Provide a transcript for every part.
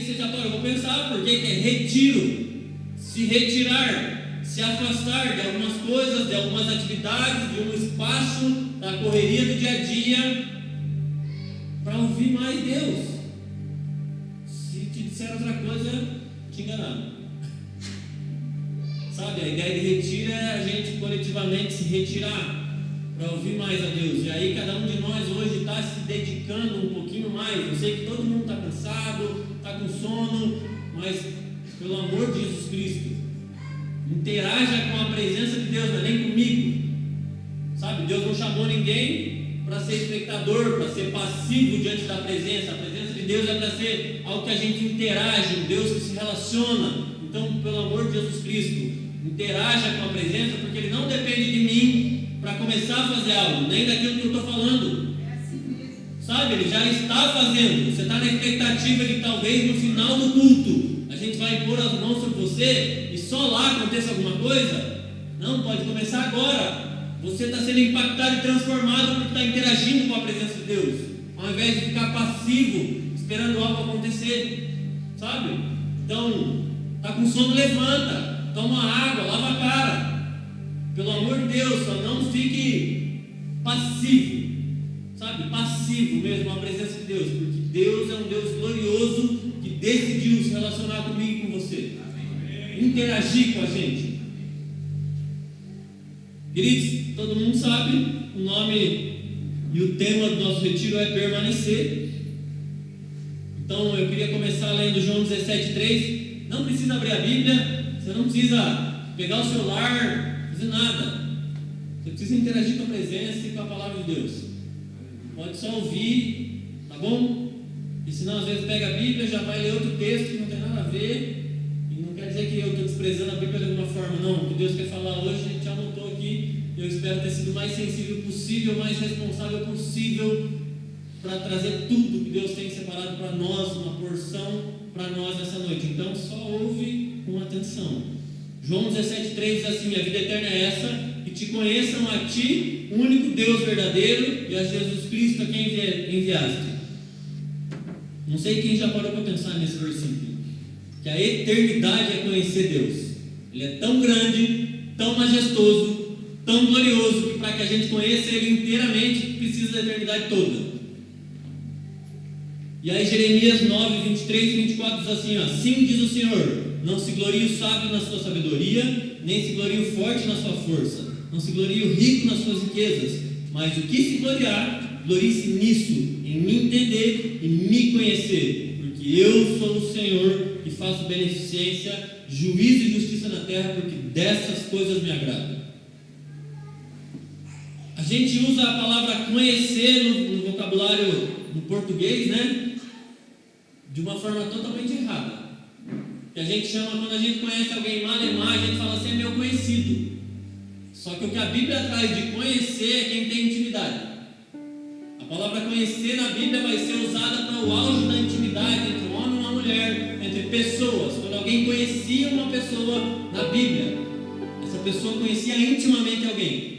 sei se você já parou para pensar por que é retiro. Se retirar, se afastar de algumas coisas, de algumas atividades, de um espaço da correria do dia a dia, para ouvir mais Deus. Se te disser outra coisa, te enganaram. Sabe, a ideia de retiro é a gente coletivamente se retirar para ouvir mais a Deus. E aí cada um de nós hoje está se dedicando um pouquinho mais. Eu sei que todo mundo está cansado, está com sono, mas pelo amor de Jesus Cristo, interaja com a presença de Deus, não é nem comigo. Sabe, Deus não chamou ninguém para ser espectador, para ser passivo diante da presença. A presença de Deus é para ser algo que a gente interage, um Deus que se relaciona. Então, pelo amor de Jesus Cristo, interaja com a presença, porque Ele não depende de mim para começar a fazer algo, nem daquilo que eu estou falando. Sabe, Ele já está fazendo. Você está na expectativa de talvez no final do culto a gente vai impor as mãos sobre você e só lá aconteça alguma coisa? Não, pode começar agora. Você está sendo impactado e transformado porque está interagindo com a presença de Deus, ao invés de ficar passivo, esperando algo acontecer. Sabe? Então, está com sono, levanta, toma água, lava a cara. Pelo amor de Deus, só não fique passivo. Sabe? Passivo mesmo à presença de Deus, porque Deus é um Deus glorioso que decidiu se relacionar comigo e com você. Interagir com a gente. Queridos, todo mundo sabe, o nome e o tema do nosso retiro é permanecer. Então eu queria começar lendo João 17,3. Não precisa abrir a Bíblia, você não precisa pegar o celular, fazer nada. Você precisa interagir com a presença e com a palavra de Deus. Pode só ouvir, tá bom? E senão às vezes pega a Bíblia, já vai ler outro texto que não tem nada a ver. E não quer dizer que eu estou desprezando a Bíblia de alguma forma, não. O que Deus quer falar hoje, a gente anotou aqui. Eu espero ter sido o mais sensível possível, o mais responsável possível, para trazer tudo que Deus tem separado para nós, uma porção para nós nessa noite. Então só ouve com atenção. João 17,3 diz assim: a vida eterna é essa, que te conheçam a ti, o único Deus verdadeiro, e a Jesus Cristo a quem enviaste. Não sei quem já parou para pensar nesse versículo, que a eternidade é conhecer Deus. Ele é tão grande, tão majestoso, tão glorioso, que para que a gente conheça Ele inteiramente, precisa da eternidade toda. E aí Jeremias 9, 23 e 24 diz assim: assim diz o Senhor, não se glorie o sábio na sua sabedoria, nem se glorie o forte na sua força, não se glorie o rico nas suas riquezas, mas o que se gloriar, glorie-se nisso, em me entender e me conhecer, porque eu sou o Senhor que faço beneficência, juízo e justiça na terra, porque dessas coisas me agrado. A gente usa a palavra conhecer no vocabulário no português, né? De uma forma totalmente errada. Que a gente chama, quando a gente conhece alguém malemar, a gente fala assim: é meu conhecido. Só que o que a Bíblia traz de conhecer é quem tem intimidade. A palavra conhecer na Bíblia vai ser usada para o auge da intimidade entre um homem e uma mulher, entre pessoas. Quando alguém conhecia uma pessoa na Bíblia, essa pessoa conhecia intimamente alguém.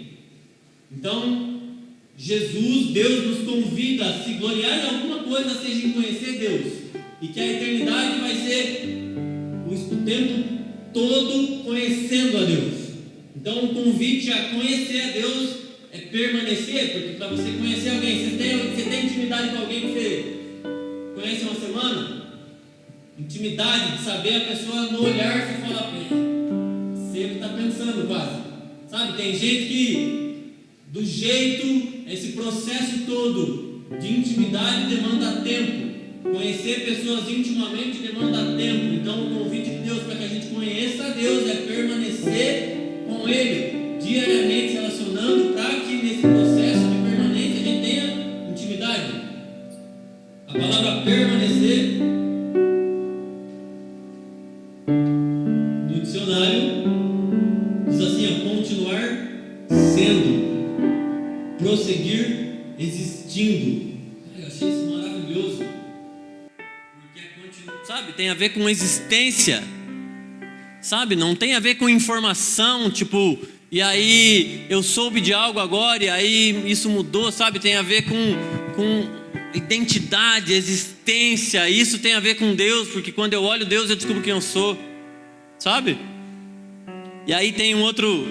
Então, Jesus, Deus nos convida a se gloriar em alguma coisa, seja em conhecer Deus, e que a eternidade vai ser o tempo todo conhecendo a Deus. Então o convite a conhecer a Deus é permanecer, porque para você conhecer alguém, você tem intimidade com alguém que você conhece uma semana? Intimidade de saber a pessoa no olhar, você fala, se ele está pensando quase, sabe? Tem gente que do jeito, esse processo todo de intimidade demanda tempo. Conhecer pessoas intimamente demanda tempo. Então o convite de Deus para que a gente conheça a Deus é permanecer com Ele, diariamente se relacionando, para que nesse processo de permanência a gente tenha intimidade. A palavra permanecer no dicionário diz assim: continuar sendo, prosseguir existindo. Eu achei isso maravilhoso, porque sabe, tem a ver com existência, sabe, não tem a ver com informação, tipo, e aí eu soube de algo agora e aí isso mudou, sabe, tem a ver com identidade, existência. Isso tem a ver com Deus, porque quando eu olho Deus eu descubro quem eu sou, sabe? E aí tem um outro,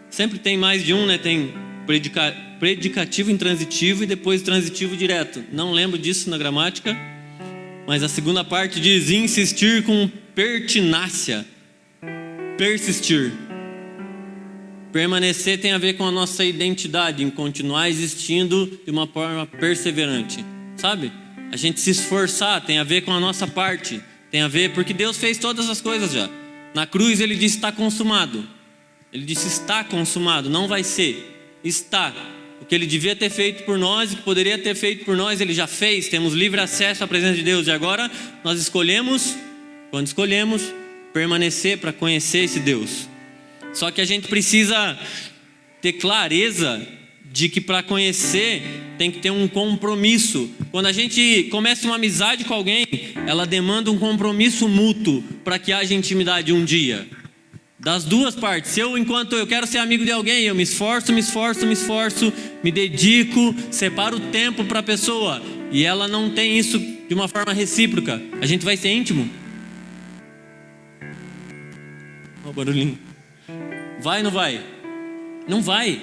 sempre tem mais de um, né? Tem predicativo intransitivo e depois transitivo direto. Não lembro disso na gramática, mas a segunda parte diz insistir com pertinácia, persistir. Permanecer tem a ver com a nossa identidade, em continuar existindo de uma forma perseverante, sabe? A gente se esforçar tem a ver com a nossa parte, tem a ver, porque Deus fez todas as coisas já. Na cruz ele disse está consumado. Ele disse está consumado, não vai ser, está. O que ele devia ter feito por nós, o que poderia ter feito por nós, ele já fez. Temos livre acesso à presença de Deus. E agora nós escolhemos, quando escolhemos, permanecer para conhecer esse Deus. Só que a gente precisa ter clareza de que para conhecer tem que ter um compromisso. Quando a gente começa uma amizade com alguém, ela demanda um compromisso mútuo para que haja intimidade um dia. Das duas partes. Se eu, enquanto eu quero ser amigo de alguém, eu me esforço, me dedico, separo tempo para a pessoa, e ela não tem isso de uma forma recíproca, a gente vai ser íntimo? Olha o barulhinho. Vai ou não vai? Não vai.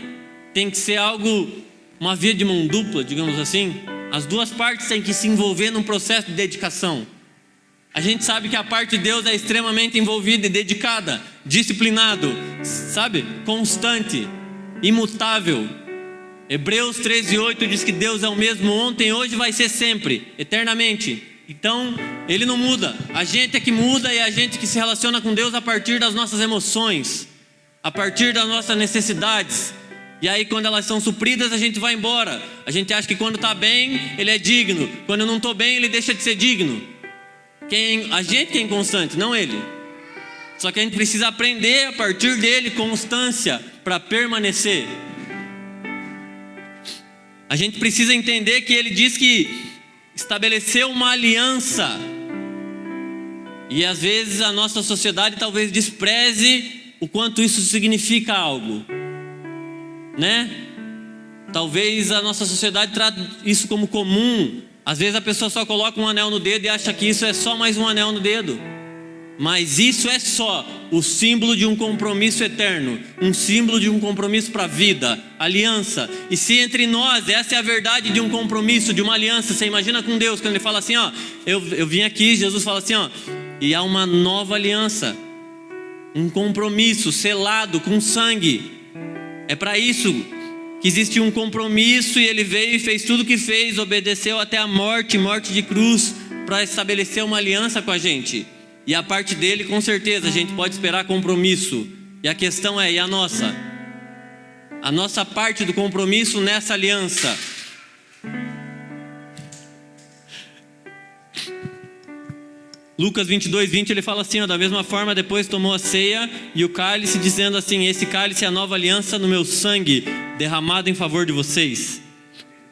Tem que ser algo, uma via de mão dupla, digamos assim. As duas partes têm que se envolver num processo de dedicação. A gente sabe que a parte de Deus é extremamente envolvida e dedicada, disciplinado, sabe? Constante, imutável. Hebreus 13:8 diz que Deus é o mesmo ontem, hoje, vai ser sempre, eternamente. Então, Ele não muda. A gente é que muda, e a gente que se relaciona com Deus a partir das nossas emoções, a partir das nossas necessidades. E aí quando elas são supridas, a gente vai embora. A gente acha que quando está bem, Ele é digno. Quando eu não estou bem, Ele deixa de ser digno. A gente que é inconstante, não Ele. Só que a gente precisa aprender a partir dele constância para permanecer. A gente precisa entender que Ele diz que estabeleceu uma aliança. E às vezes a nossa sociedade talvez despreze o quanto isso significa algo, né? Talvez a nossa sociedade trate isso como comum. Às vezes a pessoa só coloca um anel no dedo e acha que isso é só mais um anel no dedo. Mas isso é só o símbolo de um compromisso eterno, um símbolo de um compromisso para a vida, aliança. E se entre nós essa é a verdade de um compromisso, de uma aliança, você imagina com Deus, quando Ele fala assim, ó, eu vim aqui, Jesus fala assim, ó, e há uma nova aliança, um compromisso selado com sangue. É para isso que existe um compromisso, e Ele veio e fez tudo o que fez, obedeceu até a morte de cruz, para estabelecer uma aliança com a gente. E a parte dele, com certeza, a gente pode esperar compromisso. E a questão é, e a nossa? A nossa parte do compromisso nessa aliança. Lucas 22:20, ele fala assim, ó, da mesma forma depois tomou a ceia e o cálice, dizendo assim, esse cálice é a nova aliança no meu sangue, derramado em favor de vocês.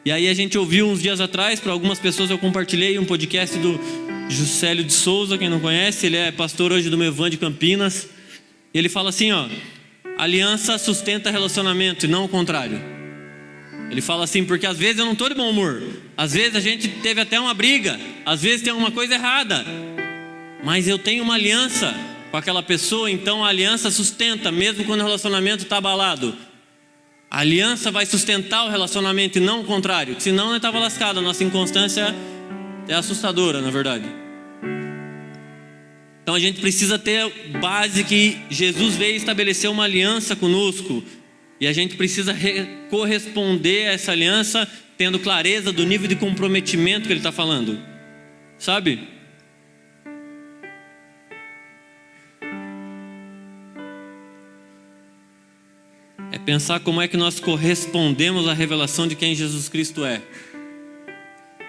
E aí a gente ouviu uns dias atrás, para algumas pessoas eu compartilhei um podcast do Juscelio de Souza, quem não conhece, ele é pastor hoje do Mevan de Campinas. Ele fala assim, ó, aliança sustenta relacionamento e não o contrário. Ele fala assim, porque às vezes eu não estou de bom humor, às vezes a gente teve até uma briga, às vezes tem alguma coisa errada, mas eu tenho uma aliança com aquela pessoa, então a aliança sustenta, mesmo quando o relacionamento está abalado. A aliança vai sustentar o relacionamento e não o contrário, senão eu estava lascado. A nossa inconstância é assustadora, na verdade. Então a gente precisa ter base que Jesus veio estabelecer uma aliança conosco, e a gente precisa corresponder a essa aliança, tendo clareza do nível de comprometimento que Ele está falando, sabe? É pensar como é que nós correspondemos à revelação de quem Jesus Cristo é.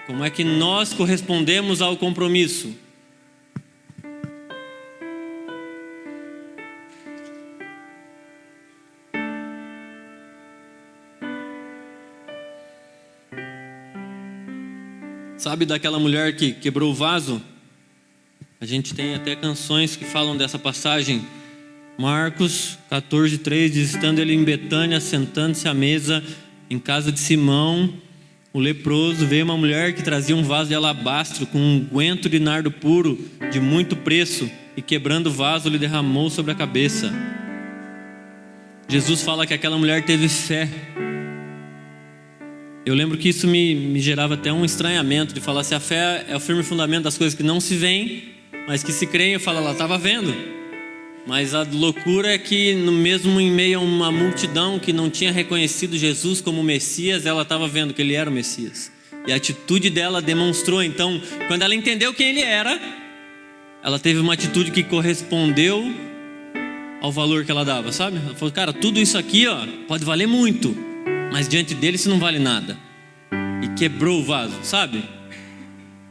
Como é que nós correspondemos ao compromisso? Sabe daquela mulher que quebrou o vaso? A gente tem até canções que falam dessa passagem. Marcos 14:3 diz, estando ele em Betânia, sentando-se à mesa em casa de Simão, o leproso, veio uma mulher que trazia um vaso de alabastro com um unguento de nardo puro de muito preço, e quebrando o vaso lhe derramou sobre a cabeça. Jesus fala que aquela mulher teve fé. Eu lembro que isso me gerava até um estranhamento, de falar se a fé é o firme fundamento das coisas que não se veem, mas que se creem. Eu falo, ela estava vendo. Mas a loucura é que mesmo em meio a uma multidão que não tinha reconhecido Jesus como Messias, ela estava vendo que ele era o Messias. E a atitude dela demonstrou. Então, quando ela entendeu quem ele era, ela teve uma atitude que correspondeu ao valor que ela dava, sabe? Ela falou, cara, tudo isso aqui, ó, pode valer muito, mas diante dele isso não vale nada. E quebrou o vaso, sabe?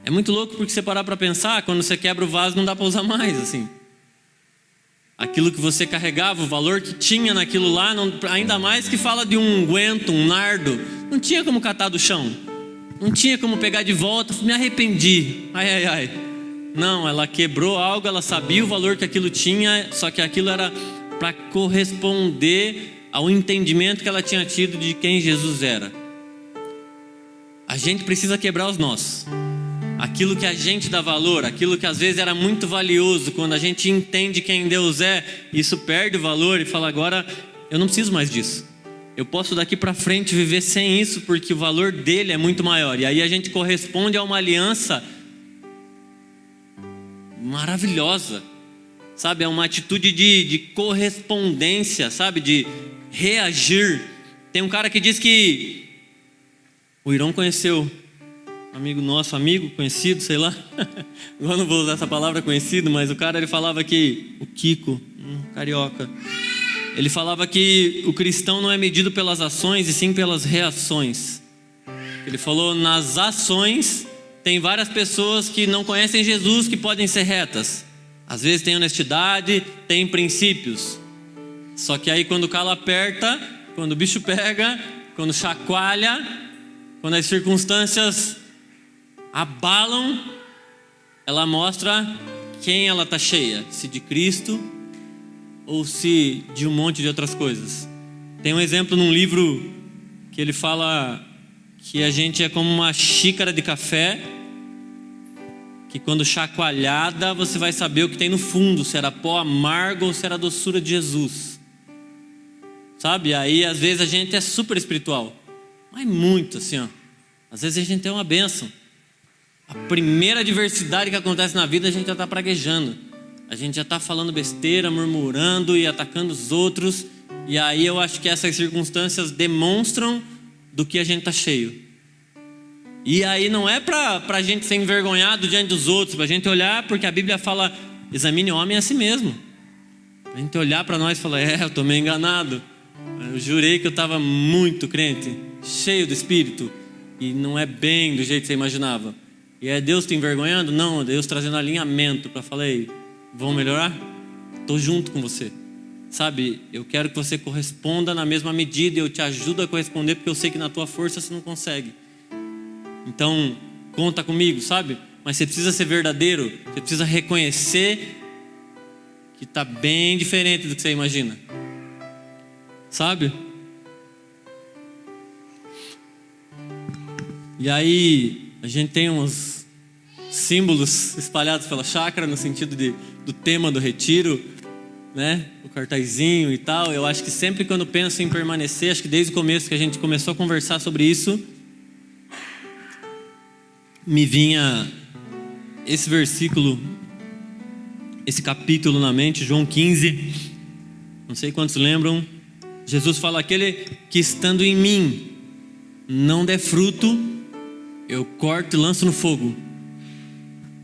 É muito louco, porque você parar para pensar, quando você quebra o vaso não dá para usar mais, assim. Aquilo que você carregava, o valor que tinha naquilo lá, ainda mais que fala de um unguento, um nardo, não tinha como catar do chão, não tinha como pegar de volta. Me arrependi, ai. Não, ela quebrou algo, ela sabia o valor que aquilo tinha, só que aquilo era para corresponder ao entendimento que ela tinha tido de quem Jesus era. A gente precisa quebrar os nós. Aquilo que a gente dá valor, aquilo que às vezes era muito valioso, quando a gente entende quem Deus é, isso perde o valor e fala, agora eu não preciso mais disso. Eu posso daqui para frente viver sem isso, porque o valor dele é muito maior. E aí a gente corresponde a uma aliança maravilhosa, sabe? É uma atitude de correspondência, sabe? De reagir. Tem um cara que diz que o Irão conheceu amigo nosso, conhecido, sei lá. Eu não vou usar essa palavra conhecido, mas o cara, ele falava que o Kiko, carioca, ele falava que o cristão não é medido pelas ações e sim pelas reações. Ele falou, nas ações tem várias pessoas que não conhecem Jesus que podem ser retas. Às vezes tem honestidade, tem princípios. Só que aí quando o calo aperta, quando o bicho pega, quando chacoalha, quando as circunstâncias abalam, ela mostra quem ela está cheia. Se de Cristo ou se de um monte de outras coisas. Tem um exemplo num livro que ele fala que a gente é como uma xícara de café, que quando chacoalhada você vai saber o que tem no fundo, se era pó amargo ou se era a doçura de Jesus, sabe? Aí às vezes a gente é super espiritual, mas muito assim, ó. Às vezes a gente tem uma bênção. A primeira adversidade que acontece na vida, a gente já está praguejando, a gente já está falando besteira, murmurando e atacando os outros. E aí eu acho que essas circunstâncias demonstram do que a gente está cheio. E aí não é para a gente ser envergonhado diante dos outros, para a gente olhar, porque a Bíblia fala, examine o homem a si mesmo. A gente olhar para nós e falar, eu estou meio enganado, eu jurei que eu estava muito crente, cheio do Espírito, e não é bem do jeito que você imaginava. E é Deus te envergonhando? Não, é Deus trazendo alinhamento para falar, ei, vamos melhorar? Estou junto com você. Sabe, eu quero que você corresponda na mesma medida, e eu te ajudo a corresponder, porque eu sei que na tua força você não consegue. Então, conta comigo, sabe? Mas você precisa ser verdadeiro, você precisa reconhecer que está bem diferente do que você imagina, sabe? E aí, a gente tem uns símbolos espalhados pela chácara, no sentido do tema do retiro, né? O cartazinho e tal. Eu acho que sempre quando penso em permanecer, acho que desde o começo que a gente começou a conversar sobre isso, me vinha esse versículo, esse capítulo na mente, João 15. Não sei quantos lembram. Jesus fala, aquele que estando em mim não der fruto, eu corto e lanço no fogo.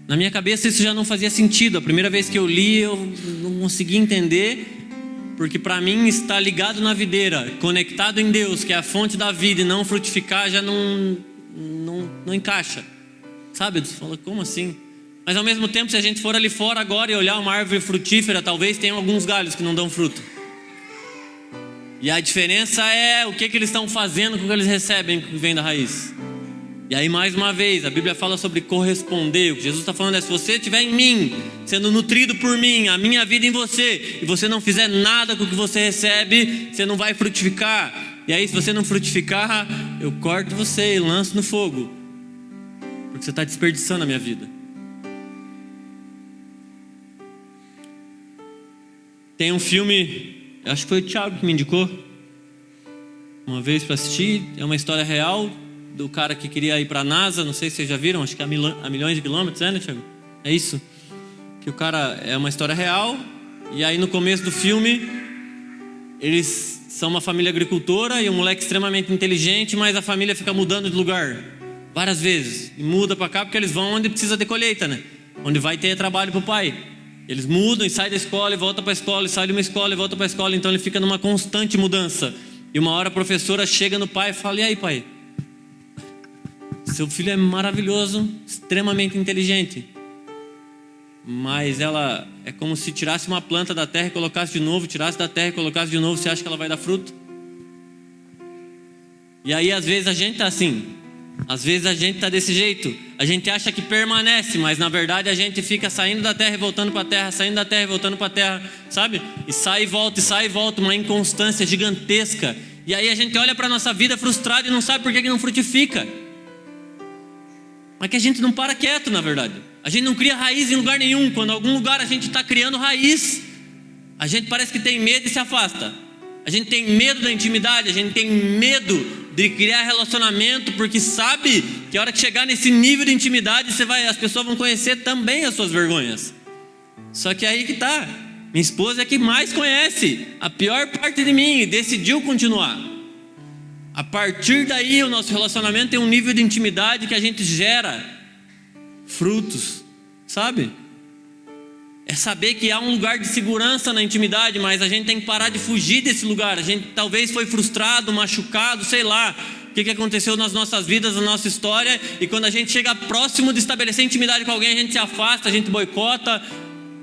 Na minha cabeça isso já não fazia sentido. A primeira vez que eu li, eu não consegui entender, porque para mim estar ligado na videira, conectado em Deus, que é a fonte da vida, e não frutificar já não encaixa, sabe? Você fala, como assim? Mas ao mesmo tempo, se a gente for ali fora agora e olhar uma árvore frutífera, talvez tenha alguns galhos que não dão fruto. E a diferença é o que eles estão fazendo com o que eles recebem que vem da raiz. E aí mais uma vez, a Bíblia fala sobre corresponder. O que Jesus está falando é, se você estiver em mim, sendo nutrido por mim, a minha vida em você, e você não fizer nada com o que você recebe, você não vai frutificar. E aí se você não frutificar, eu corto você e lanço no fogo, porque você está desperdiçando a minha vida. Tem um filme, acho que foi o Thiago que me indicou uma vez para assistir. É uma história real do cara que queria ir para a NASA. Não sei se vocês já viram, acho que a milhões de quilômetros, né, Thiago? É isso. Que o cara, é uma história real. E aí no começo do filme, eles são uma família agricultora e um moleque extremamente inteligente, mas a família fica mudando de lugar várias vezes. E muda para cá porque eles vão onde precisa de colheita, né? Onde vai ter trabalho para o pai. Eles mudam e saem da escola e voltam para a escola, e saem de uma escola e voltam para a escola. Então ele fica numa constante mudança. E uma hora a professora chega no pai e fala: e aí, pai? Seu filho é maravilhoso, extremamente inteligente, mas ela é como se tirasse uma planta da terra e colocasse de novo, tirasse da terra e colocasse de novo. Você acha que ela vai dar fruto? E aí às vezes a gente está assim. Às vezes a gente está desse jeito. A gente acha que permanece, mas na verdade a gente fica saindo da terra e voltando para a terra, saindo da terra e voltando para a terra, sabe? E sai e volta, uma inconstância gigantesca. E aí a gente olha para a nossa vida frustrado e não sabe por que não frutifica. Mas que a gente não para quieto, na verdade. A gente não cria raiz em lugar nenhum. Quando em algum lugar a gente está criando raiz, a gente parece que tem medo e se afasta. A gente tem medo da intimidade, a gente tem medo de criar relacionamento, porque sabe que a hora que chegar nesse nível de intimidade, as pessoas vão conhecer também as suas vergonhas. Só que aí que tá, minha esposa é que mais conhece a pior parte de mim e decidiu continuar. A partir daí o nosso relacionamento tem um nível de intimidade que a gente gera frutos, sabe? É saber que há um lugar de segurança na intimidade, mas a gente tem que parar de fugir desse lugar. A gente talvez foi frustrado, machucado, sei lá o que aconteceu nas nossas vidas, na nossa história. E quando a gente chega próximo de estabelecer intimidade com alguém, a gente se afasta, a gente boicota.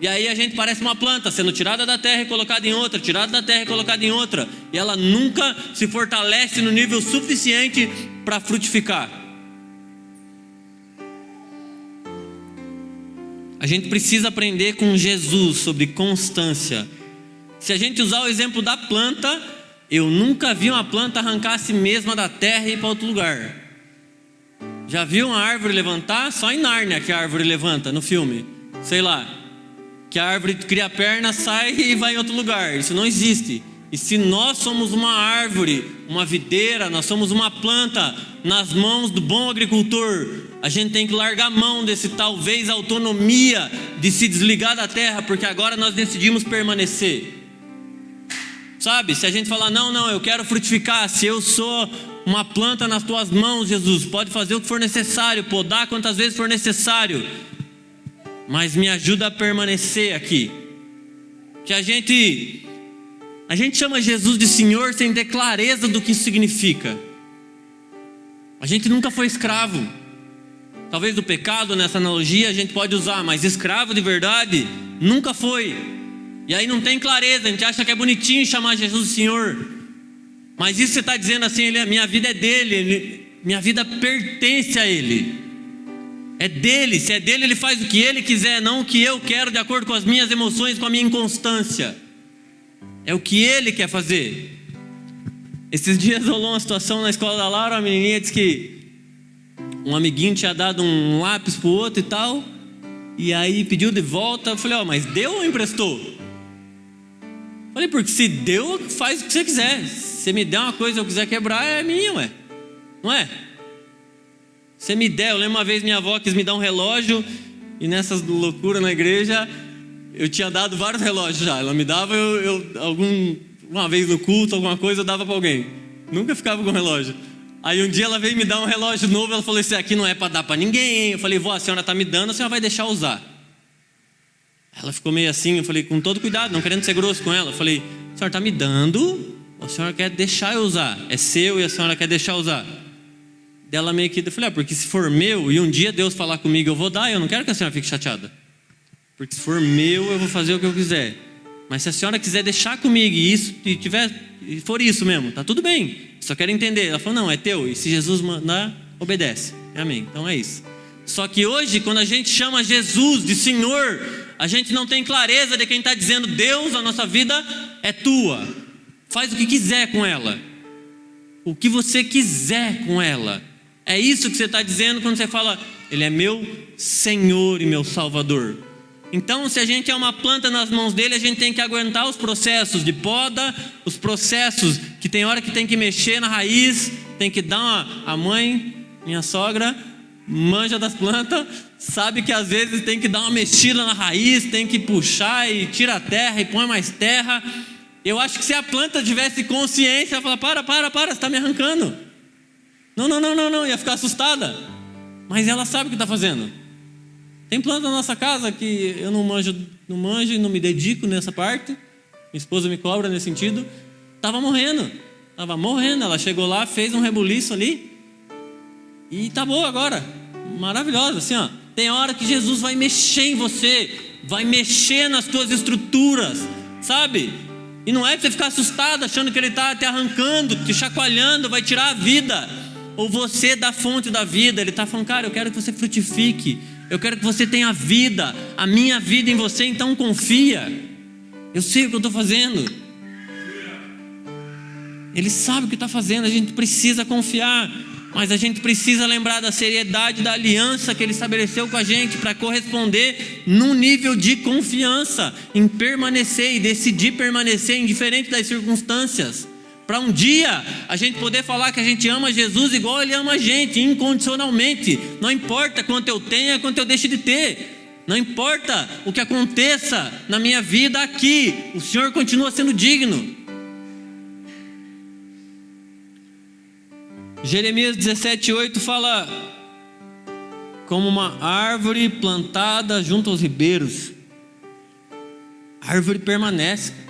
E aí a gente parece uma planta sendo tirada da terra e colocada em outra, tirada da terra e colocada em outra. E ela nunca se fortalece no nível suficiente para frutificar. A gente precisa aprender com Jesus sobre constância. Se a gente usar o exemplo da planta, eu nunca vi uma planta arrancar a si mesma da terra e ir para outro lugar. Já viu uma árvore levantar? Só em Nárnia que a árvore levanta no filme. Sei lá. Que a árvore cria a perna, sai e vai em outro lugar. Isso não existe. E se nós somos uma árvore, uma videira, nós somos uma planta nas mãos do bom agricultor, a gente tem que largar a mão desse talvez autonomia de se desligar da terra, porque agora nós decidimos permanecer. Sabe, se a gente falar, não, eu quero frutificar, se eu sou uma planta nas tuas mãos, Jesus, pode fazer o que for necessário, podar quantas vezes for necessário, mas me ajuda a permanecer aqui. Que a gente chama Jesus de Senhor sem ter clareza do que isso significa. A gente nunca foi escravo. Talvez do pecado, nessa analogia a gente pode usar, mas escravo de verdade nunca foi. E aí não tem clareza, a gente acha que é bonitinho chamar Jesus de Senhor. Mas isso você está dizendo assim, minha vida é dele, minha vida pertence a ele. É dele, se é dele ele faz o que ele quiser, não o que eu quero, de acordo com as minhas emoções, com a minha inconstância. É o que ele quer fazer. Esses dias rolou uma situação na escola da Laura, uma menininha disse que um amiguinho tinha dado um lápis pro outro e tal, e aí pediu de volta. Eu falei, mas deu ou emprestou? Falei, porque se deu, faz o que você quiser. Se você me der uma coisa e eu quiser quebrar, é minha, ué. Não é? Se você me der, eu lembro uma vez minha avó quis me dar um relógio, e nessas loucuras na igreja, eu tinha dado vários relógios já. Ela me dava, uma vez no culto, alguma coisa, eu dava para alguém. Nunca ficava com relógio. Aí um dia ela veio me dar um relógio novo, ela falou, esse aqui não é para dar para ninguém. Eu falei, vó, a senhora está me dando, a senhora vai deixar usar. Ela ficou meio assim, eu falei, com todo cuidado, não querendo ser grosso com ela. Eu falei, a senhora está me dando, a senhora quer deixar eu usar. É seu e a senhora quer deixar usar. Dela meio que, eu falei, porque se for meu e um dia Deus falar comigo, eu vou dar, eu não quero que a senhora fique chateada. Porque se for meu, eu vou fazer o que eu quiser. Mas se a senhora quiser deixar comigo e for isso mesmo, tá tudo bem. Só quero entender. Ela falou, não, é teu. E se Jesus mandar, obedece. Amém. Então é isso. Só que hoje, quando a gente chama Jesus de Senhor, a gente não tem clareza de quem está dizendo, Deus, a nossa vida é tua. Faz o que quiser com ela. o que você quiser com ela. É isso que você está dizendo quando você fala, Ele é meu Senhor e meu Salvador. Então, se a gente é uma planta nas mãos dele, a gente tem que aguentar os processos de poda, os processos que tem hora que tem que mexer na raiz, tem que dar a mãe, minha sogra, manja das plantas, sabe que às vezes tem que dar uma mexida na raiz, tem que puxar e tira a terra e põe mais terra. Eu acho que se a planta tivesse consciência, ela fala, para, você está me arrancando. Não, ia ficar assustada. Mas ela sabe o que está fazendo. Tem planta na nossa casa que eu não manjo e não me dedico nessa parte. Minha esposa me cobra nesse sentido. Estava morrendo. Ela chegou lá, fez um rebuliço ali e tá boa agora. Maravilhosa, assim, ó. Tem hora que Jesus vai mexer em você, vai mexer nas tuas estruturas, sabe? E não é para você ficar assustado achando que Ele está te arrancando, te chacoalhando, vai tirar a vida. Ou você da fonte da vida. Ele está falando, cara, eu quero que você frutifique. Eu quero que você tenha vida, a minha vida em você, então confia. Eu sei o que eu estou fazendo. Ele sabe o que está fazendo, a gente precisa confiar. Mas a gente precisa lembrar da seriedade da aliança que Ele estabeleceu com a gente para corresponder num nível de confiança, em permanecer e decidir permanecer indiferente das circunstâncias. Para um dia a gente poder falar que a gente ama Jesus igual Ele ama a gente, incondicionalmente. Não importa quanto eu tenha, quanto eu deixe de ter. Não importa o que aconteça na minha vida aqui, o Senhor continua sendo digno. Jeremias 17:8 fala: como uma árvore plantada junto aos ribeiros. A árvore permanece.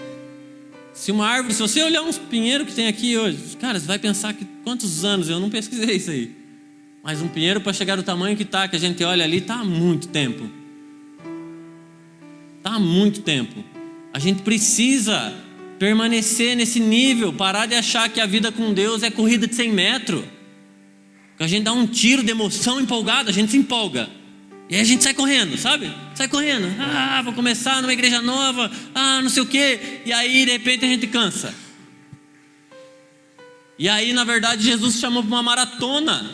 Se você olhar uns pinheiros que tem aqui hoje, cara, você vai pensar que quantos anos, eu não pesquisei isso aí, mas um pinheiro para chegar do tamanho que está, que a gente olha ali, está há muito tempo. A gente precisa permanecer nesse nível, parar de achar que a vida com Deus é corrida de 100 metros, que a gente dá um tiro de emoção empolgado, a gente se empolga. E aí a gente sai correndo, sabe? Vou começar numa igreja nova, não sei o quê. E aí de repente a gente cansa. E aí na verdade Jesus chamou para uma maratona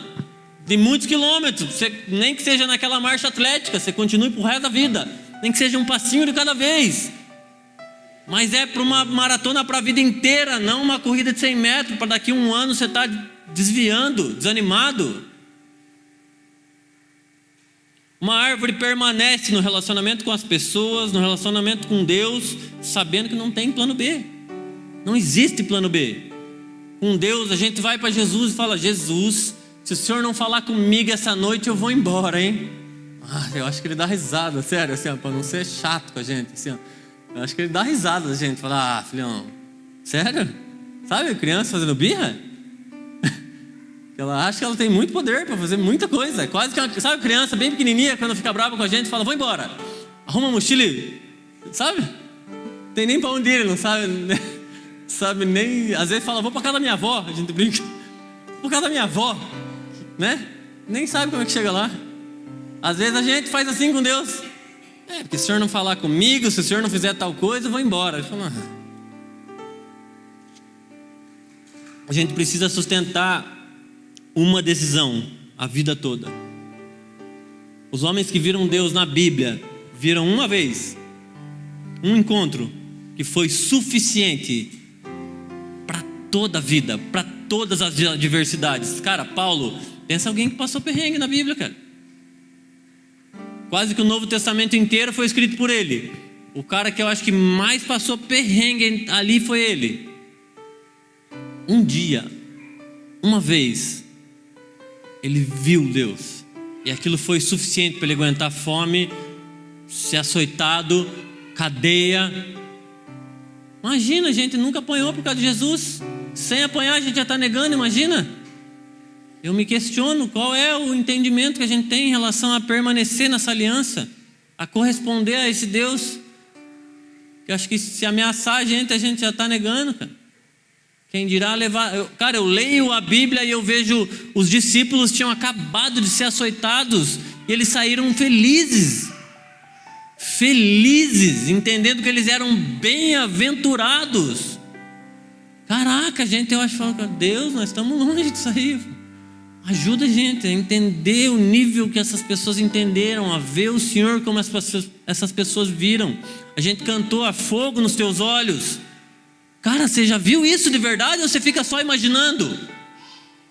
de muitos quilômetros. Nem que seja naquela marcha atlética, você continue pro resto da vida. Nem que seja um passinho de cada vez. Mas é para uma maratona para a vida inteira, não uma corrida de 100 metros, para daqui a um ano você estar desviando, desanimado. Uma árvore permanece no relacionamento com as pessoas, no relacionamento com Deus, sabendo que não tem plano B. Não existe plano B. Com Deus a gente vai para Jesus e fala: Jesus, se o Senhor não falar comigo essa noite, eu vou embora, hein? Eu acho que Ele dá risada, sério, assim, para não ser chato com a gente, assim, eu acho que Ele dá risada da gente, fala: filhão, sério? Sabe, criança fazendo birra? Ela acha que ela tem muito poder para fazer muita coisa. Quase que, sabe, criança bem pequenininha, quando fica brava com a gente, fala: vou embora. Arruma a mochila, sabe? Tem nem para onde ir, não sabe nem. Às vezes fala: vou para casa da minha avó. A gente brinca: vou para casa da minha avó, né? Nem sabe como é que chega lá. Às vezes a gente faz assim com Deus: porque se o Senhor não falar comigo, se o Senhor não fizer tal coisa, eu vou embora. Ele fala: a gente precisa sustentar uma decisão a vida toda. Os homens que viram Deus na Bíblia viram uma vez, um encontro que foi suficiente para toda a vida, para todas as adversidades. Cara, Paulo, pensa alguém que passou perrengue na Bíblia, cara. Quase que o Novo Testamento inteiro foi escrito por ele. O cara que eu acho que mais passou perrengue ali foi ele. Um dia, uma vez, ele viu Deus, e aquilo foi suficiente para ele aguentar fome, ser açoitado, cadeia. Imagina, a gente nunca apanhou por causa de Jesus. Sem apanhar a gente já está negando, imagina. Eu me questiono qual é o entendimento que a gente tem em relação a permanecer nessa aliança, a corresponder a esse Deus, que eu acho que se ameaçar a gente já está negando, cara. Quem dirá levar... eu leio a Bíblia e eu vejo os discípulos tinham acabado de ser açoitados e eles saíram felizes, entendendo que eles eram bem-aventurados. Caraca, gente, eu acho que Deus, nós estamos longe disso aí. Ajuda a gente a entender o nível que essas pessoas entenderam, a ver o Senhor como essas pessoas viram. A gente cantou a fogo nos teus olhos. Cara, você já viu isso de verdade ou você fica só imaginando?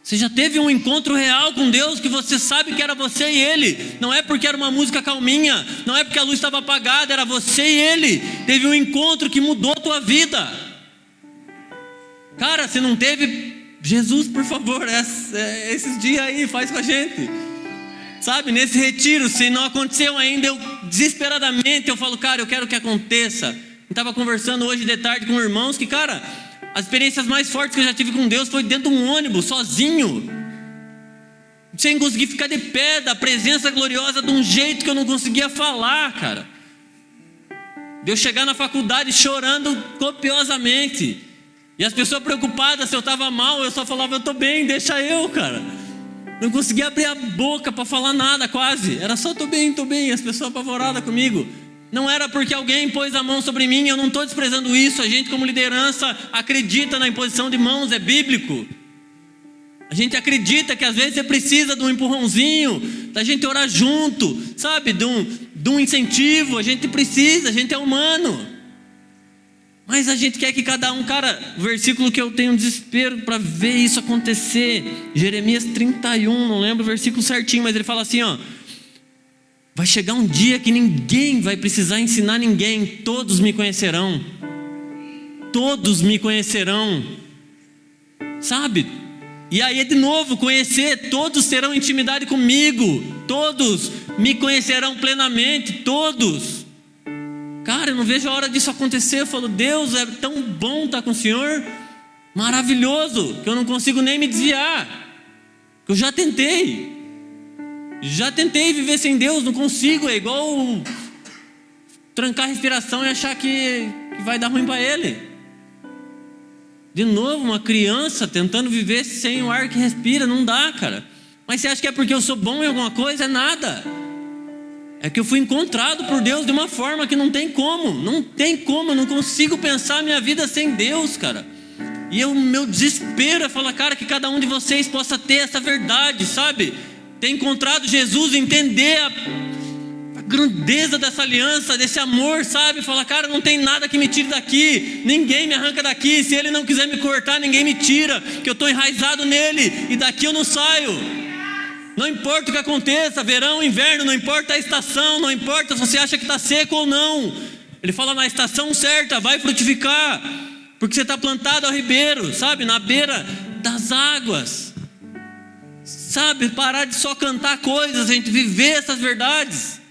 Você já teve um encontro real com Deus que você sabe que era você e Ele? Não é porque era uma música calminha, não é porque a luz estava apagada, era você e Ele. Teve um encontro que mudou a tua vida. Cara, você não teve... Jesus, por favor, esses dias aí, faz com a gente. Sabe, nesse retiro, se não aconteceu ainda, eu desesperadamente, eu falo, cara, eu quero que aconteça. Eu estava conversando hoje de tarde com irmãos que, cara, as experiências mais fortes que eu já tive com Deus foi dentro de um ônibus, sozinho, sem conseguir ficar de pé, da presença gloriosa de um jeito que eu não conseguia falar, cara. De eu chegar na faculdade chorando copiosamente. E as pessoas preocupadas se eu estava mal, eu só falava, eu estou bem, deixa eu, cara. Não conseguia abrir a boca para falar nada quase. Era só, estou bem, e as pessoas apavoradas comigo. Não era porque alguém pôs a mão sobre mim, eu não estou desprezando isso. A gente como liderança acredita na imposição de mãos, é bíblico. A gente acredita que às vezes você precisa de um empurrãozinho, da gente orar junto, sabe, de um incentivo. A gente precisa, a gente é humano. Mas a gente quer que cada um, cara, o versículo que eu tenho desespero para ver isso acontecer, Jeremias 31, não lembro o versículo certinho, mas ele fala assim, ó: vai chegar um dia que ninguém vai precisar ensinar ninguém, todos me conhecerão. Todos me conhecerão. Sabe? E aí de novo, conhecer, todos terão intimidade comigo, todos me conhecerão plenamente, todos. Cara, eu não vejo a hora disso acontecer. Eu falo, Deus, é tão bom estar com o Senhor, maravilhoso, que eu não consigo nem me desviar. Eu já tentei viver sem Deus, não consigo. É igual trancar a respiração e achar que vai dar ruim para Ele. De novo, uma criança tentando viver sem o ar que respira, não dá, cara. Mas você acha que é porque eu sou bom em alguma coisa? É nada. É que eu fui encontrado por Deus de uma forma que não tem como, eu não consigo pensar a minha vida sem Deus, cara. E meu desespero é falar, cara, que cada um de vocês possa ter essa verdade, sabe? Ter encontrado Jesus, entender a grandeza dessa aliança, desse amor, sabe? Falar, cara, não tem nada que me tire daqui, ninguém me arranca daqui, se Ele não quiser me cortar, ninguém me tira, que eu estou enraizado nele, e daqui eu não saio. Não importa o que aconteça, verão, inverno, não importa a estação, não importa se você acha que está seco ou não. Ele fala, na estação certa, vai frutificar, porque você está plantado ao ribeiro, sabe, na beira das águas. Sabe, parar de só cantar coisas, a gente viver essas verdades.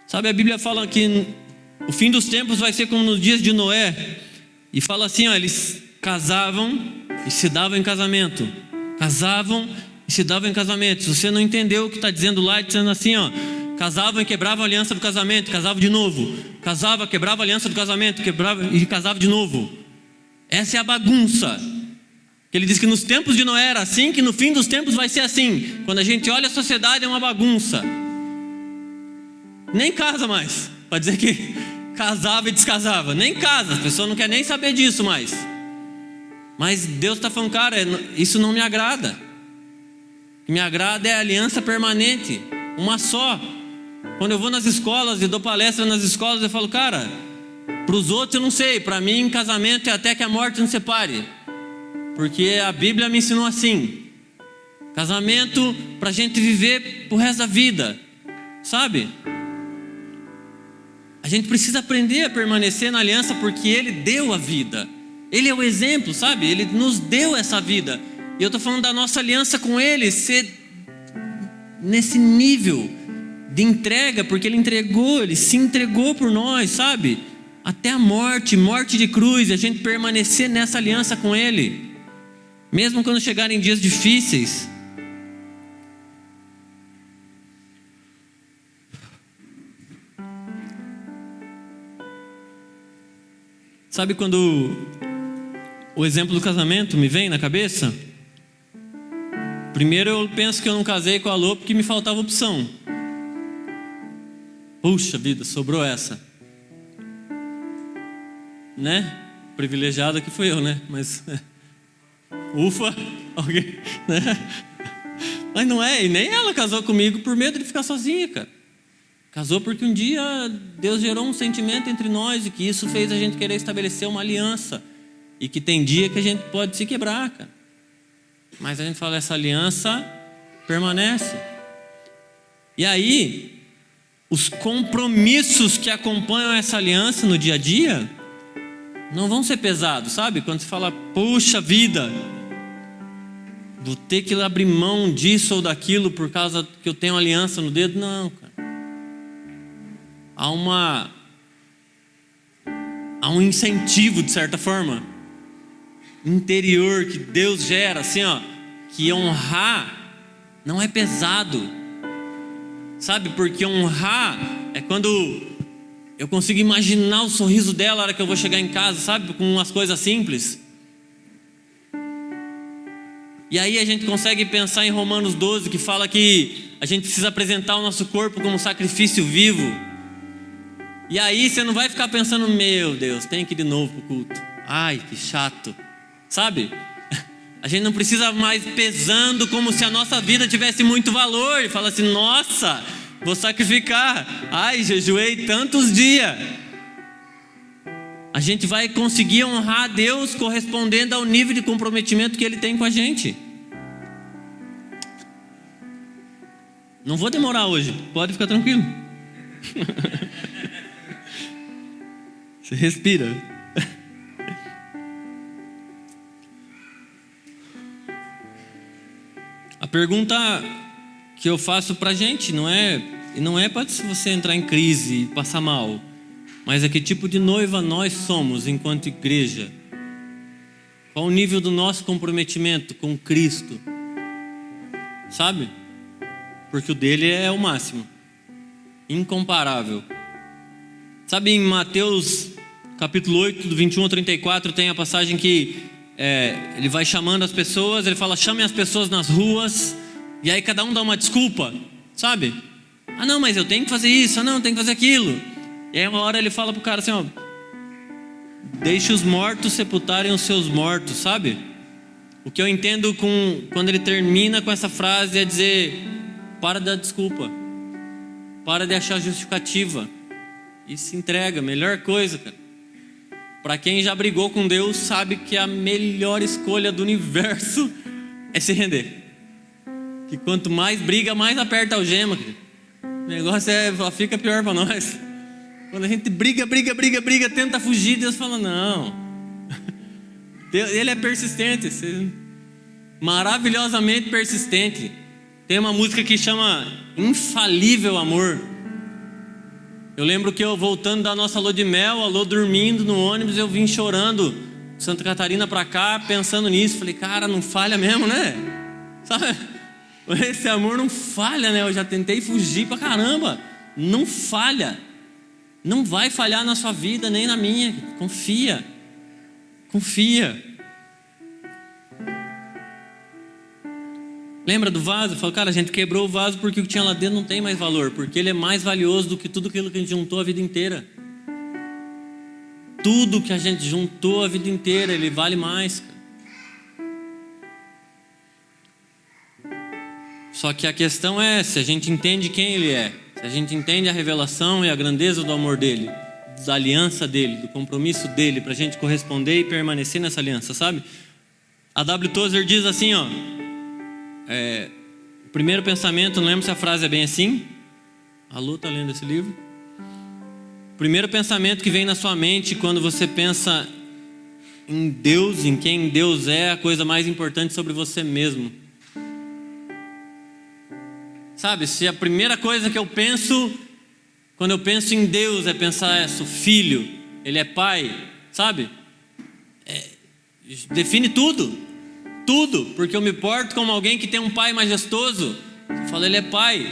Sabe, a Bíblia fala que o fim dos tempos vai ser como nos dias de Noé. E fala assim, ó, eles casavam e se davam em casamento. Casavam e se davam em casamento. Se você não entendeu o que está dizendo lá, dizendo assim, ó: casavam e quebravam a aliança do casamento, casavam de novo. Casava, quebrava a aliança do casamento, quebrava e casava de novo. Essa é a bagunça. Ele diz que nos tempos de Noé era assim, que no fim dos tempos vai ser assim. Quando a gente olha a sociedade, é uma bagunça. Nem casa mais, para dizer que casava e descasava. Nem casa, as pessoas não querem nem saber disso mais. Mas Deus está falando, cara, isso não me agrada. O que me agrada é a aliança permanente, uma só. Quando eu vou nas escolas e dou palestra nas escolas, eu falo, cara, para os outros eu não sei, para mim casamento é até que a morte nos separe, porque a Bíblia me ensinou assim. Casamento para a gente viver pro resto da vida, sabe? A gente precisa aprender a permanecer na aliança, porque Ele deu a vida. Ele é o exemplo, sabe? Ele nos deu essa vida. E eu estou falando da nossa aliança com Ele ser nesse nível de entrega, porque Ele entregou, Ele se entregou por nós, sabe? Até a morte de cruz, a gente permanecer nessa aliança com Ele. Mesmo quando chegarem dias difíceis. Sabe quando o exemplo do casamento me vem na cabeça? Primeiro eu penso que eu não casei com a Lô porque me faltava opção. Puxa vida, sobrou essa. Né? Privilegiado que fui eu, né? Mas ufa, alguém, né? Mas não é, e nem ela casou comigo por medo de ficar sozinha, cara. Casou porque um dia Deus gerou um sentimento entre nós e que isso fez a gente querer estabelecer uma aliança. E que tem dia que a gente pode se quebrar, cara. Mas a gente fala, essa aliança permanece. E aí, os compromissos que acompanham essa aliança no dia a dia não vão ser pesados, sabe? Quando você fala, puxa vida, vou ter que abrir mão disso ou daquilo por causa que eu tenho aliança no dedo. Não, cara. Há um incentivo, de certa forma, interior que Deus gera, assim, ó, que honrar não é pesado, sabe? Porque honrar é quando eu consigo imaginar o sorriso dela na hora que eu vou chegar em casa, sabe? Com umas coisas simples. E aí a gente consegue pensar em Romanos 12, que fala que a gente precisa apresentar o nosso corpo como um sacrifício vivo. E aí você não vai ficar pensando, meu Deus, tem que ir de novo pro culto. Ai, que chato. Sabe? A gente não precisa mais pesando como se a nossa vida tivesse muito valor. E fala assim, nossa, vou sacrificar. Ai, jejuei tantos dias. A gente vai conseguir honrar a Deus correspondendo ao nível de comprometimento que Ele tem com a gente. Não vou demorar hoje, pode ficar tranquilo. Você respira. A pergunta que eu faço pra gente não é para se você entrar em crise e passar mal, mas é que tipo de noiva nós somos enquanto igreja? Qual o nível do nosso comprometimento com Cristo? Sabe? Porque o dele é o máximo, incomparável. Sabe, em Mateus capítulo 8, do 21 ao 34, tem a passagem que ele vai chamando as pessoas, ele fala, chamem as pessoas nas ruas, e aí cada um dá uma desculpa, sabe? Ah não, mas eu tenho que fazer isso, ah não, eu tenho que fazer aquilo. E aí uma hora ele fala pro cara assim, ó, deixe os mortos sepultarem os seus mortos, sabe? O que eu entendo quando ele termina com essa frase é dizer, para de dar desculpa, para de achar justificativa, e se entrega, melhor coisa, cara. Para quem já brigou com Deus, sabe que a melhor escolha do universo é se render. Que quanto mais briga, mais aperta a algema. O negócio fica pior para nós. Quando a gente briga, tenta fugir, Deus fala, não. Ele é persistente, maravilhosamente persistente. Tem uma música que chama Infalível Amor. Eu lembro que eu voltando da nossa lua de mel, a Lô dormindo no ônibus, eu vim chorando de Santa Catarina pra cá, pensando nisso. Falei, cara, não falha mesmo, né? Sabe? Esse amor não falha, né? Eu já tentei fugir pra caramba. Não falha. Não vai falhar na sua vida, nem na minha. Confia. Confia. Lembra do vaso? Falou, cara, a gente quebrou o vaso porque o que tinha lá dentro não tem mais valor, porque ele é mais valioso do que tudo aquilo que a gente juntou a vida inteira. Tudo que a gente juntou a vida inteira, ele vale mais, cara. Só que a questão é se a gente entende quem ele é, se a gente entende a revelação e a grandeza do amor dele, da aliança dele, do compromisso dele, pra gente corresponder e permanecer nessa aliança, sabe? A W. Tozer diz assim, ó, o primeiro pensamento, não lembro se a frase é bem assim. A Lu está lendo esse livro. O primeiro pensamento que vem na sua mente quando você pensa em Deus, em quem Deus é, a coisa mais importante sobre você mesmo. Sabe, se a primeira coisa que eu penso quando eu penso em Deus é pensar, sou filho, Ele é pai, sabe? Define tudo. Tudo, porque eu me porto como alguém que tem um pai majestoso. Eu falo, ele é pai.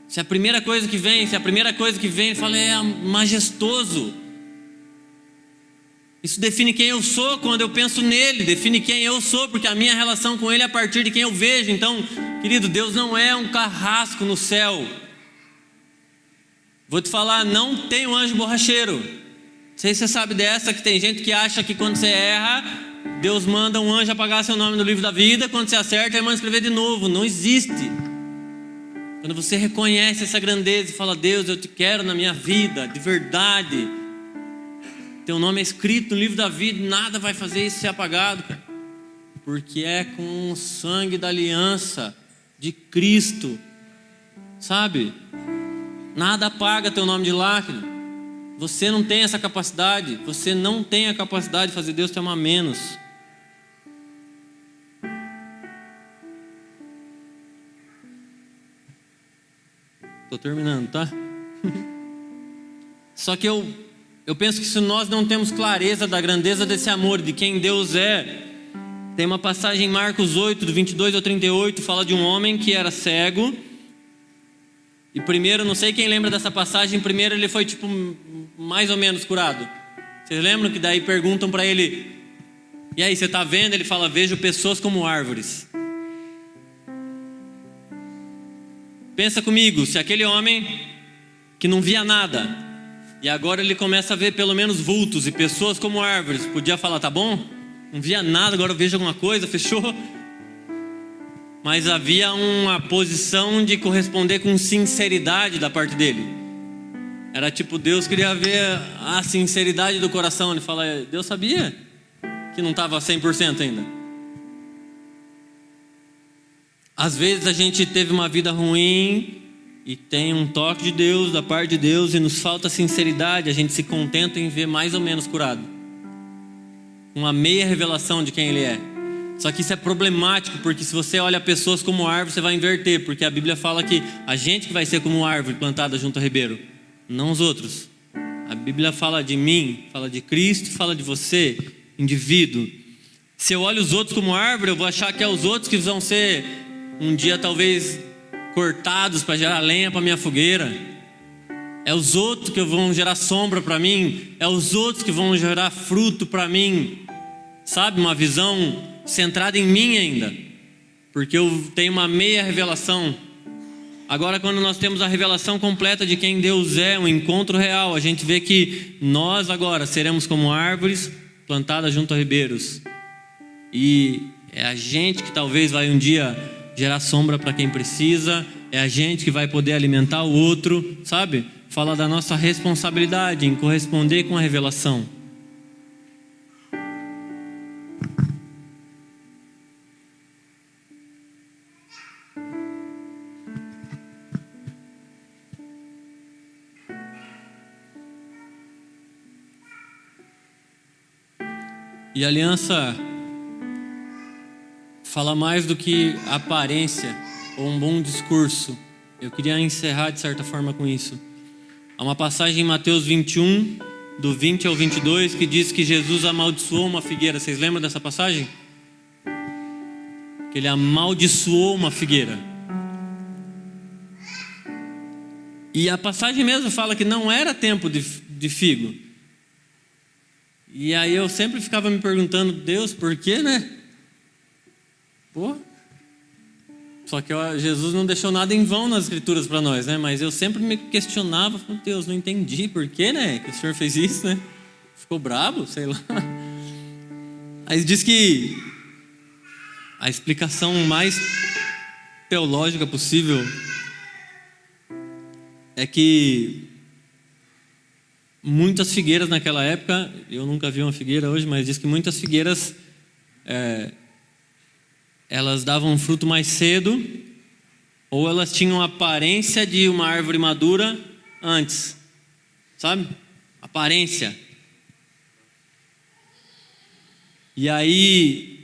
Se a primeira coisa que vem, ele fala, é majestoso. Isso define quem eu sou quando eu penso nele, define quem eu sou, porque a minha relação com ele é a partir de quem eu vejo. Então, querido, Deus não é um carrasco no céu. Vou te falar, não tem um anjo borracheiro. Não sei se você sabe dessa, que tem gente que acha que quando você erra, Deus manda um anjo apagar seu nome no livro da vida, quando você acerta, ele manda escrever de novo. Não existe. Quando você reconhece essa grandeza e fala, Deus, eu te quero na minha vida, de verdade. Teu nome é escrito no livro da vida, nada vai fazer isso ser apagado, cara. Porque é com o sangue da aliança de Cristo, sabe? Nada apaga teu nome de lá, querido. Você não tem essa capacidade, você não tem a capacidade de fazer Deus te amar menos. Estou terminando, tá? Só que eu penso que se nós não temos clareza da grandeza desse amor, de quem Deus é, tem uma passagem em Marcos 8, do 22 ao 38, fala de um homem que era cego. E primeiro, não sei quem lembra dessa passagem, primeiro ele foi tipo mais ou menos curado. Vocês lembram que daí perguntam para ele, e aí, você está vendo? Ele fala, vejo pessoas como árvores. Pensa comigo, se aquele homem que não via nada, e agora ele começa a ver pelo menos vultos e pessoas como árvores, podia falar, tá bom? Não via nada, agora eu vejo alguma coisa, fechou? Mas havia uma posição de corresponder com sinceridade da parte dele. Era tipo, Deus queria ver a sinceridade do coração. Ele fala, Deus sabia que não estava 100% ainda. Às vezes a gente teve uma vida ruim e tem um toque de Deus, da parte de Deus, e nos falta sinceridade. A gente se contenta em ver mais ou menos curado, uma meia revelação de quem Ele é. Só que isso é problemático, porque se você olha pessoas como árvore, você vai inverter, porque a Bíblia fala que a gente que vai ser como árvore plantada junto ao ribeiro, não os outros. A Bíblia fala de mim, fala de Cristo, fala de você, indivíduo. Se eu olho os outros como árvore, eu vou achar que é os outros que vão ser um dia talvez cortados para gerar lenha para minha fogueira. É os outros que vão gerar sombra para mim, é os outros que vão gerar fruto para mim. Sabe, uma visão centrada em mim ainda, porque eu tenho uma meia revelação. Agora, quando nós temos a revelação completa de quem Deus é, um encontro real, a gente vê que nós agora seremos como árvores plantadas junto a ribeiros, e é a gente que talvez vai um dia gerar sombra para quem precisa, é a gente que vai poder alimentar o outro, sabe? Fala da nossa responsabilidade em corresponder com a revelação. E a aliança fala mais do que aparência ou um bom discurso. Eu queria encerrar de certa forma com isso. Há uma passagem em Mateus 21, do 20 ao 22, que diz que Jesus amaldiçoou uma figueira. Vocês lembram dessa passagem? Que ele amaldiçoou uma figueira. E a passagem mesmo fala que não era tempo de figo. E aí eu sempre ficava me perguntando, Deus, por quê, né? Pô. Só que Jesus não deixou nada em vão nas escrituras para nós, né? Mas eu sempre me questionava, Deus, não entendi por quê, né? Que o Senhor fez isso, né? Ficou bravo, sei lá. Aí diz que a explicação mais teológica possível é que muitas figueiras naquela época, eu nunca vi uma figueira hoje, mas diz que muitas figueiras elas davam fruto mais cedo, ou elas tinham a aparência de uma árvore madura antes, sabe? Aparência. E aí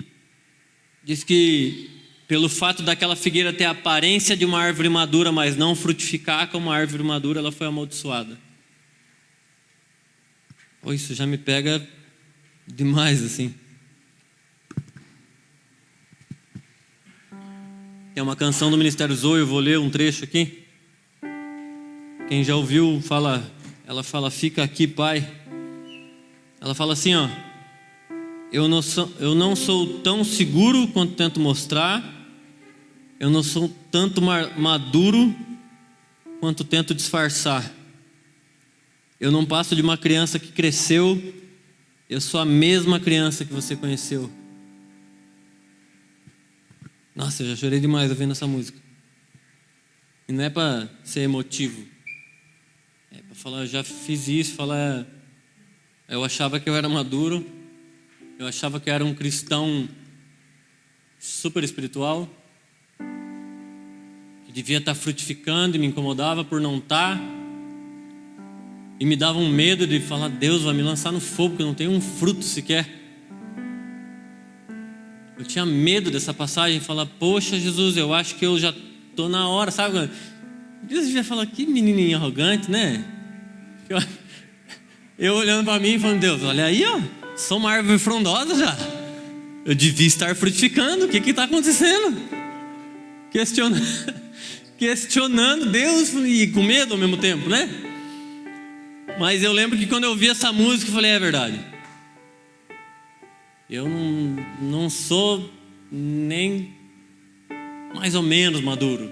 diz que pelo fato daquela figueira ter a aparência de uma árvore madura, mas não frutificar como uma árvore madura, ela foi amaldiçoada. Oh, isso já me pega demais, assim. Tem uma canção do Ministério Zoe, eu vou ler um trecho aqui. Quem já ouviu, ela fala, fica aqui, Pai. Ela fala assim, ó: eu não sou tão seguro quanto tento mostrar. Eu não sou tanto maduro quanto tento disfarçar. Eu não passo de uma criança que cresceu. Eu sou a mesma criança que você conheceu. Nossa, eu já chorei demais ouvindo essa música. E não é para ser emotivo. É para falar, eu já fiz isso, falar, eu achava que eu era maduro. Eu achava que eu era um cristão super espiritual, que devia estar frutificando e me incomodava por não estar. E me dava um medo de falar, Deus vai me lançar no fogo, porque eu não tenho um fruto sequer. Eu tinha medo dessa passagem, falar, poxa Jesus, eu acho que eu já estou na hora, sabe? Deus devia falar, que menininho arrogante, né? Eu olhando para mim e falando, Deus, olha aí, ó, sou uma árvore frondosa já. Eu devia estar frutificando, o que está acontecendo? Questionando Deus e com medo ao mesmo tempo, né? Mas eu lembro que quando eu ouvi essa música, eu falei, é verdade. Eu não sou nem mais ou menos maduro.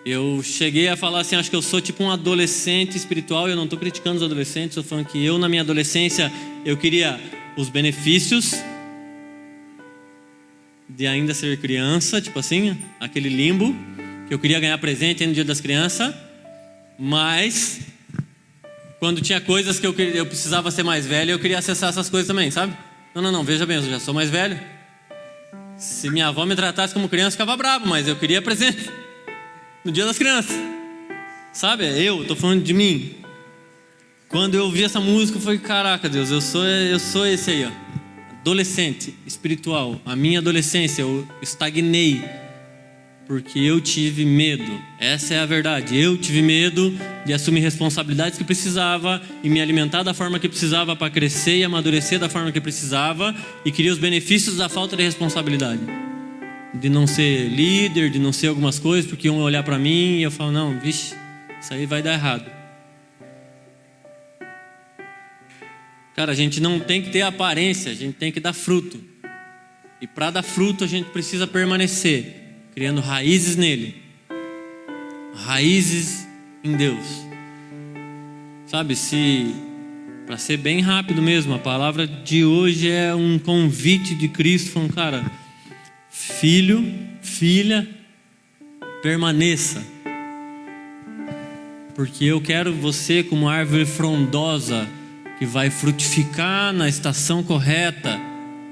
Eu cheguei a falar assim, acho que eu sou tipo um adolescente espiritual. Eu não estou criticando os adolescentes, estou falando que eu na minha adolescência, eu queria os benefícios de ainda ser criança, tipo assim, aquele limbo, que eu queria ganhar presente no dia das crianças. Mas quando tinha coisas que eu precisava ser mais velho, eu queria acessar essas coisas também, sabe? Não, veja bem, eu já sou mais velho. Se minha avó me tratasse como criança, eu ficava bravo, mas eu queria presente no dia das crianças, sabe? Eu estou falando de mim. Quando eu ouvi essa música, eu falei, caraca Deus, eu sou esse aí, ó, adolescente espiritual. A minha adolescência, eu estagnei, porque eu tive medo. Essa é a verdade. Eu tive medo de assumir responsabilidades que precisava e me alimentar da forma que precisava para crescer e amadurecer da forma que precisava, e queria os benefícios da falta de responsabilidade, de não ser líder, de não ser algumas coisas, porque iam olhar para mim e eu falo, não, vixe, isso aí vai dar errado. Cara, a gente não tem que ter aparência, a gente tem que dar fruto. E para dar fruto a gente precisa permanecer criando raízes nele, raízes em Deus. Sabe, para ser bem rápido mesmo, a palavra de hoje é um convite de Cristo, falando, cara, filho, filha, permaneça, porque eu quero você como árvore frondosa, que vai frutificar na estação correta,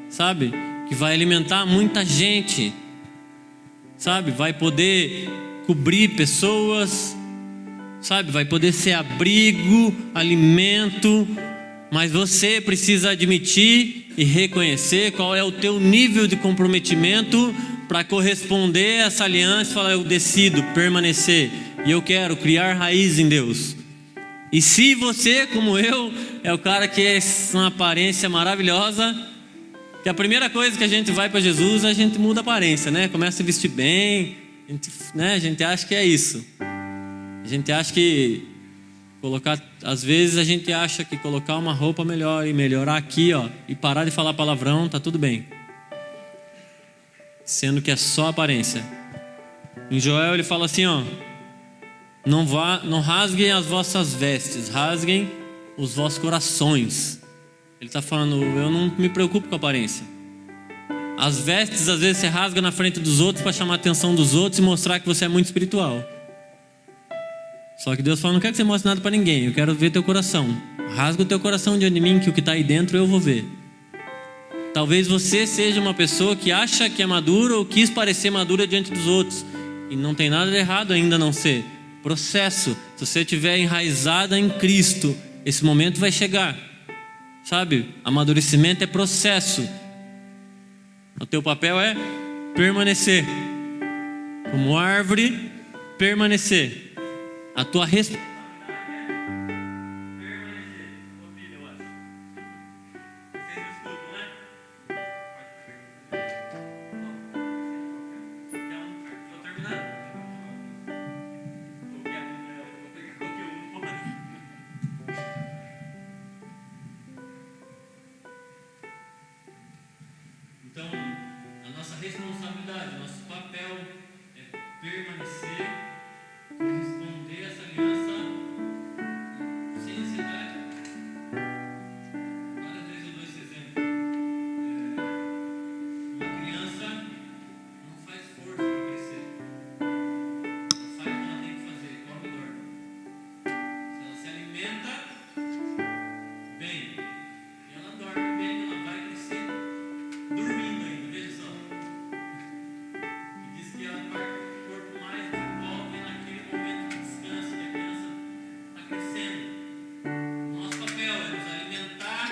sabe, que vai alimentar muita gente, sabe, vai poder cobrir pessoas, sabe, vai poder ser abrigo, alimento. Mas você precisa admitir e reconhecer qual é o teu nível de comprometimento para corresponder a essa aliança e falar, eu decido permanecer e eu quero criar raiz em Deus. E se você, como eu, é o cara que é uma aparência maravilhosa, que a primeira coisa que a gente vai para Jesus, a gente muda a aparência, né? Começa a se vestir bem, a gente acha que é isso. A gente acha que às vezes a gente acha que colocar uma roupa melhor e melhorar aqui, ó, e parar de falar palavrão, tá tudo bem. Sendo que é só aparência. Em Joel ele fala assim, ó, não rasguem as vossas vestes, rasguem os vossos corações. Ele está falando, eu não me preocupo com a aparência. As vestes às vezes você rasga na frente dos outros para chamar a atenção dos outros e mostrar que você é muito espiritual. Só que Deus fala, não quero que você mostre nada para ninguém, eu quero ver teu coração. Rasga o teu coração diante de mim, que o que está aí dentro eu vou ver. Talvez você seja uma pessoa que acha que é madura ou quis parecer madura diante dos outros, e não tem nada de errado ainda não ser. Processo. Se você estiver enraizada em Cristo, esse momento vai chegar, sabe? Amadurecimento é processo. O teu papel é permanecer como árvore, permanecer. A tua responsabilidade é permanecer. Ô filho, eu acho. Vocês escutam, né? Estou terminando. responsabilidade, nosso papel é permanecer, corresponder a essa aliança sem ansiedade. Várias vezes eu dou esse exemplo. Uma criança não faz força para crescer. Ela faz o que ela tem que fazer, come e dorme. Se ela se alimenta bem e ela dorme bem, ela vai crescer dormindo ainda, veja só. E diz que a parte do corpo mais desenvolve naquele momento de descanso que a criança está crescendo. Nosso papel é nos alimentar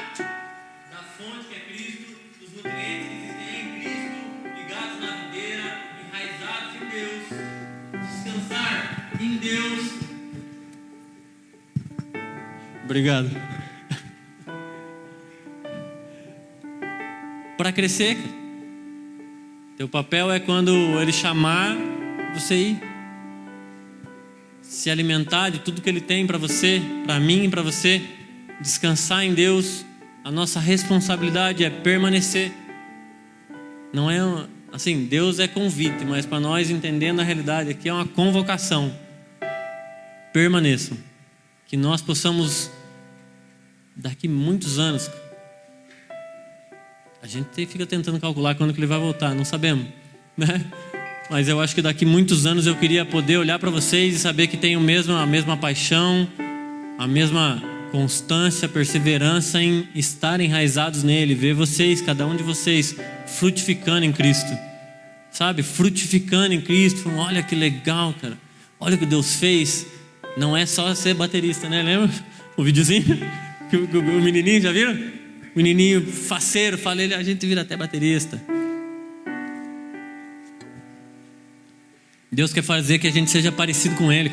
da fonte que é Cristo, dos nutrientes que existem em Cristo, ligados na videira, enraizados em Deus, descansar em Deus. Obrigado. Para crescer, teu papel é quando Ele chamar, você ir se alimentar de tudo que Ele tem para você, para mim e para você, descansar em Deus. A nossa responsabilidade é permanecer. Não é assim, Deus é convite, mas para nós entendendo a realidade aqui é uma convocação. Permaneçam, que nós possamos daqui muitos anos. A gente fica tentando calcular quando que ele vai voltar, não sabemos, né? Mas eu acho que daqui muitos anos eu queria poder olhar para vocês e saber que tenho a mesma paixão, a mesma constância, perseverança em estar enraizados nele, ver vocês, cada um de vocês, frutificando em Cristo, sabe? Frutificando em Cristo. Olha que legal, cara. Olha o que Deus fez. Não é só ser baterista, né? Lembra o videozinho? O menininho, já viram? O menininho faceiro, fala ele, a gente vira até baterista. Deus quer fazer que a gente seja parecido com Ele.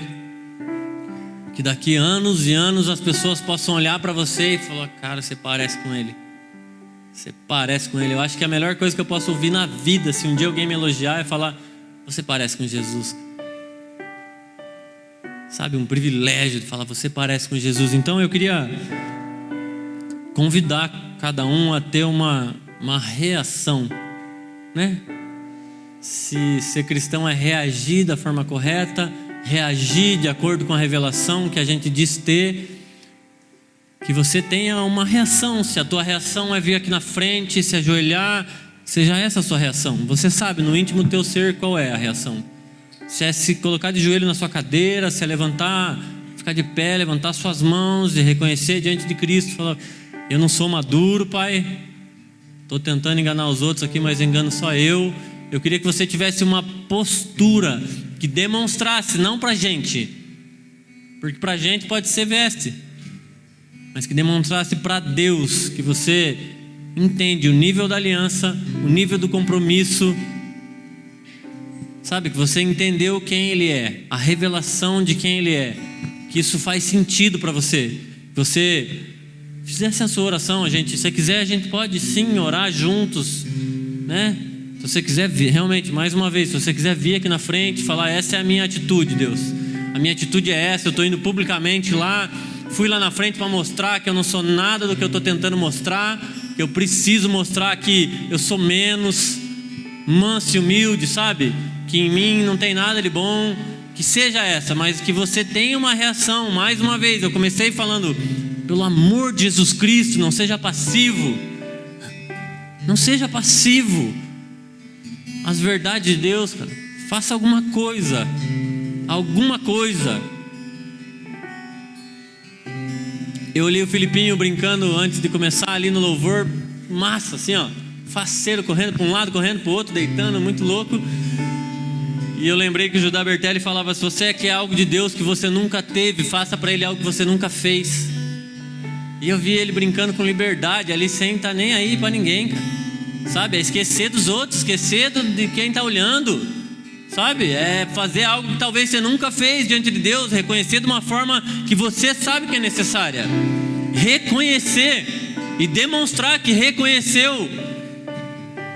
Que daqui anos e anos as pessoas possam olhar para você e falar, cara, você parece com Ele. Você parece com Ele. Eu acho que a melhor coisa que eu posso ouvir na vida, se um dia alguém me elogiar, é falar, você parece com Jesus. Sabe, um privilégio de falar, você parece com Jesus. Então eu queria convidar cada um a ter uma reação, né? Se ser cristão é reagir da forma correta, reagir de acordo com a revelação que a gente diz ter, que você tenha uma reação. Se a tua reação é vir aqui na frente, se ajoelhar, seja essa a sua reação. Você sabe no íntimo do teu ser qual é a reação. Se é se colocar de joelho na sua cadeira, se é levantar, ficar de pé, levantar suas mãos e reconhecer diante de Cristo, falar, eu não sou maduro, Pai, estou tentando enganar os outros aqui, mas engano só eu. Eu queria que você tivesse uma postura que demonstrasse, não para a gente, porque para a gente pode ser veste, mas que demonstrasse para Deus que você entende o nível da aliança, o nível do compromisso, sabe, que você entendeu quem Ele é, a revelação de quem Ele é, que isso faz sentido para você, que você fizesse a sua oração. Se você quiser, a gente pode sim orar juntos, né? Se você quiser vir, realmente, mais uma vez, se você quiser vir aqui na frente e falar, essa é a minha atitude, Deus, a minha atitude é essa, eu estou indo publicamente lá, fui lá na frente para mostrar que eu não sou nada do que eu estou tentando mostrar, que eu preciso mostrar que eu sou menos manso e humilde, sabe? Que em mim não tem nada de bom, que seja essa, mas que você tenha uma reação. Mais uma vez, eu comecei falando, pelo amor de Jesus Cristo, não seja passivo, não seja passivo. As verdades de Deus, cara, faça alguma coisa. Eu olhei o Filipinho brincando antes de começar ali no louvor, massa assim, ó, faceiro, correndo para um lado, correndo para o outro, deitando, muito louco. E eu lembrei que o Judá Bertelli falava, se você quer algo de Deus que você nunca teve, faça para Ele algo que você nunca fez. E eu vi ele brincando com liberdade ali, sem estar nem aí para ninguém, cara. Sabe, é esquecer dos outros, esquecer de quem está olhando, sabe, é fazer algo que talvez você nunca fez diante de Deus, reconhecer de uma forma que você sabe que é necessária, reconhecer e demonstrar que reconheceu,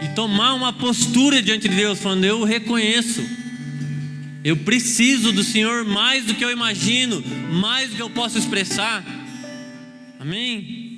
e tomar uma postura diante de Deus, falando, eu reconheço, eu preciso do Senhor mais do que eu imagino, mais do que eu posso expressar. Amém?